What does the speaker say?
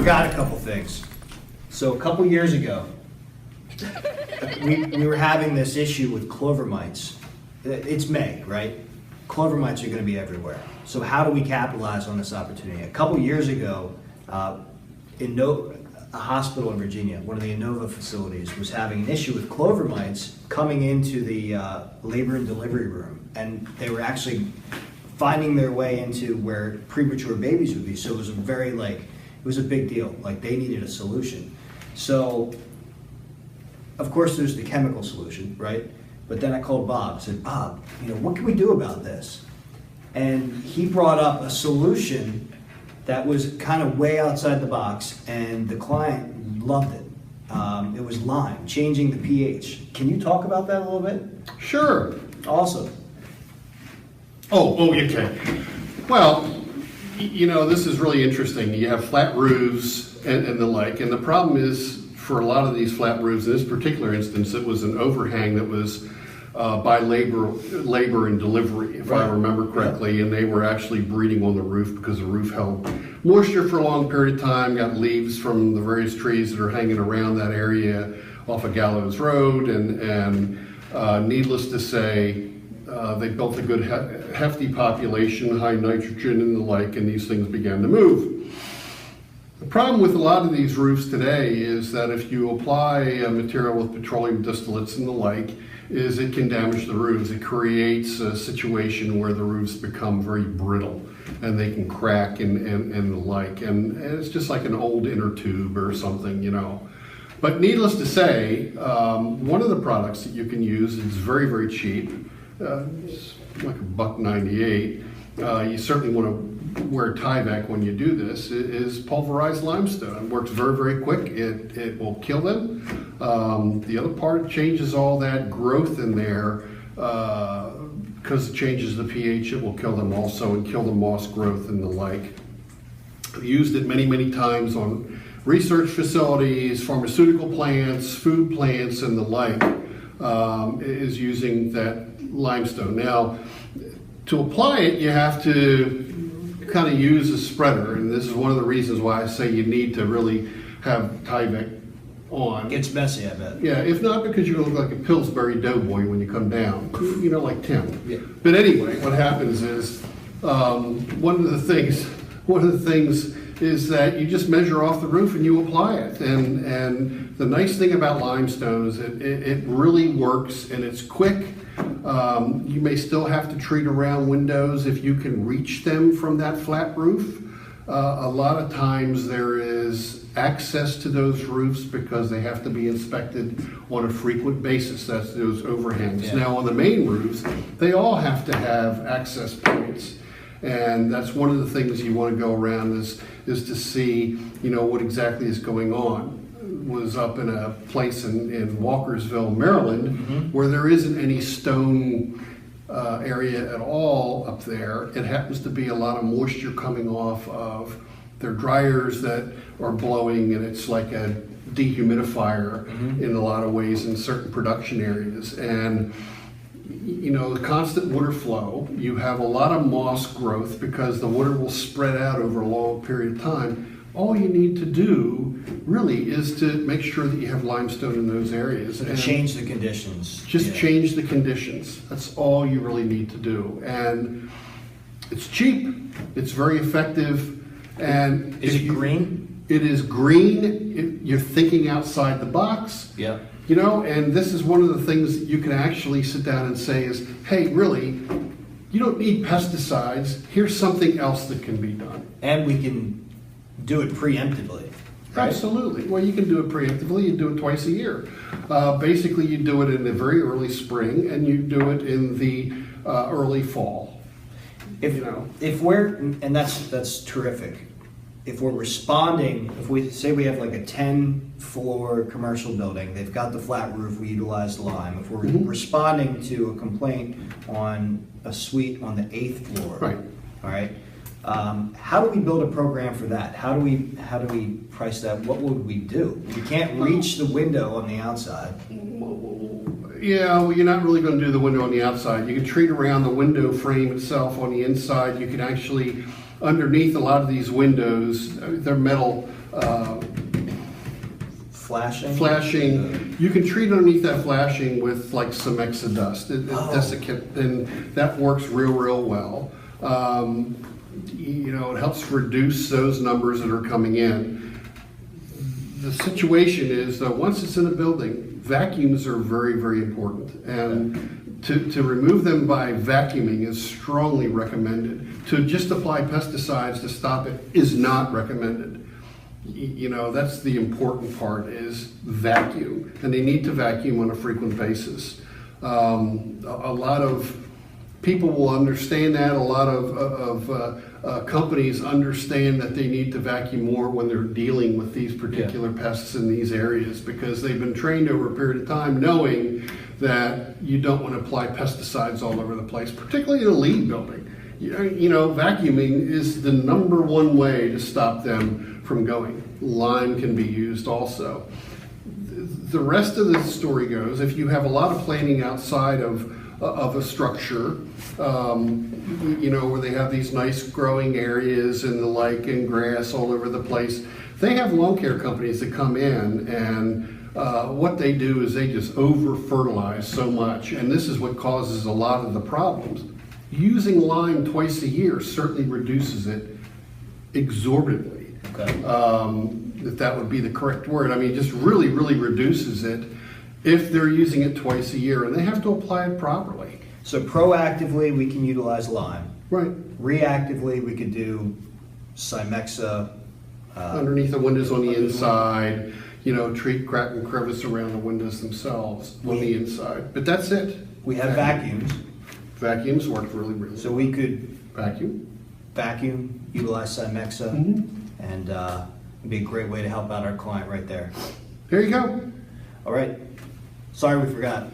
forgot a couple things. So a couple years ago, we were having this issue with clover mites. It's May, right? Clover mites are going to be everywhere. So how do we capitalize on this opportunity? A couple years ago, a hospital in Virginia, one of the Inova facilities, was having an issue with clover mites coming into the labor and delivery room, and they were actually finding their way into where premature babies would be. So it was it was a big deal. Like, they needed a solution. So, of course, there's the chemical solution, right? But then I called Bob, said, Bob, what can we do about this? And he brought up a solution that was kind of way outside the box, and the client loved it. It was lime, changing the pH. Can you talk about that a little bit? Sure. Awesome. Okay. Well, this is really interesting. You have flat roofs and the like, and the problem is, for a lot of these flat roofs, in this particular instance, it was an overhang that was by labor and delivery, if I remember correctly, and they were actually breeding on the roof because the roof held moisture for a long period of time, got leaves from the various trees that are hanging around that area off of Gallows Road, and needless to say, they built a good hefty population, high nitrogen and the like, and these things began to move. The problem with a lot of these roofs today is that if you apply a material with petroleum distillates and the like, is it can damage the roofs. It creates a situation where the roofs become very brittle and they can crack and the like. And it's just like an old inner tube or something, But needless to say, one of the products that you can use is very, very cheap. It's like $1.98. You certainly want to wear Tyvek when you do this. Is pulverized limestone. It works very, very quick. It will kill them. The other part changes all that growth in there because it changes the pH. It will kill them also and kill the moss growth and the like. I've used it many, many times on research facilities, pharmaceutical plants, food plants, and the like. Is using that limestone. Now, to apply it, you have to kind of use a spreader, and this is one of the reasons why I say you need to really have Tyvek on. It's messy, I bet. Yeah, if not because you're going to look like a Pillsbury Doughboy when you come down, like Tim. Yeah. But anyway, what happens is one of the things is that you just measure off the roof and you apply it. And the nice thing about limestone is it really works and it's quick. You may still have to treat around windows if you can reach them from that flat roof. A lot of times there is access to those roofs because they have to be inspected on a frequent basis. That's those overhangs. Yeah. Now on the main roofs, they all have to have access points. And that's one of the things you want to go around is to see, what exactly is going on. Was up in a place in Walkersville, Maryland, where there isn't any stone area at all up there. It happens to be a lot of moisture coming off of their dryers that are blowing, and it's like a dehumidifier in a lot of ways in certain production areas. And the constant water flow, you have a lot of moss growth because the water will spread out over a long period of time. All you need to do really is to make sure that you have limestone in those areas. And change the conditions. Just change the conditions. That's all you really need to do. And it's cheap, it's very effective, and is it green? It is green. You're thinking outside the box. Yeah. And this is one of the things that you can actually sit down and say is, hey, really, you don't need pesticides. Here's something else that can be done. And we can do it preemptively. Right? Absolutely. Well, you can do it preemptively. You do it twice a year. Basically, you do it in the very early spring, and you do it in the early fall. If we're, and that's terrific. If we're responding, if we say we have like a 10-floor commercial building, they've got the flat roof, we utilize lime. If we're responding to a complaint on a suite on the 8th floor, right? All right. How do we build a program for that? How do we price that? What would we do? We can't reach the window on the outside. Yeah, well, you're not really going to do the window on the outside. You can treat around the window frame itself on the inside. You can actually underneath a lot of these windows, they're metal flashing. You can treat underneath that flashing with like some dust, desiccant, and that works real well. It helps reduce those numbers that are coming in. The situation is that once it's in a building, vacuums are very important, and to remove them by vacuuming is strongly recommended. To just apply pesticides to stop it is not recommended. That's the important part, is vacuum, and they need to vacuum on a frequent basis. A lot of people will understand that. A lot of companies understand that they need to vacuum more when they're dealing with these particular pests in these areas, because they've been trained over a period of time knowing that you don't want to apply pesticides all over the place, particularly in a LEED building. Vacuuming is the #1 way to stop them from going. Lime can be used also. The rest of the story goes, if you have a lot of planting outside of a structure, where they have these nice growing areas and the like, and grass all over the place, they have lawn care companies that come in, and what they do is they just over fertilize so much, and this is what causes a lot of the problems. Using lime twice a year certainly reduces it exorbitantly. Okay. If that would be the correct word. I mean, just really reduces it if they're using it twice a year, and they have to apply it properly. So proactively, we can utilize lime. Right. Reactively, we could do Cymexa. Underneath the windows on the inside, treat crack and crevice around the windows themselves on the inside. But that's it. We have vacuums. Vacuums work really So we could vacuum, utilize Cymexa, and it'd be a great way to help out our client right there. There you go. All right. Sorry we forgot.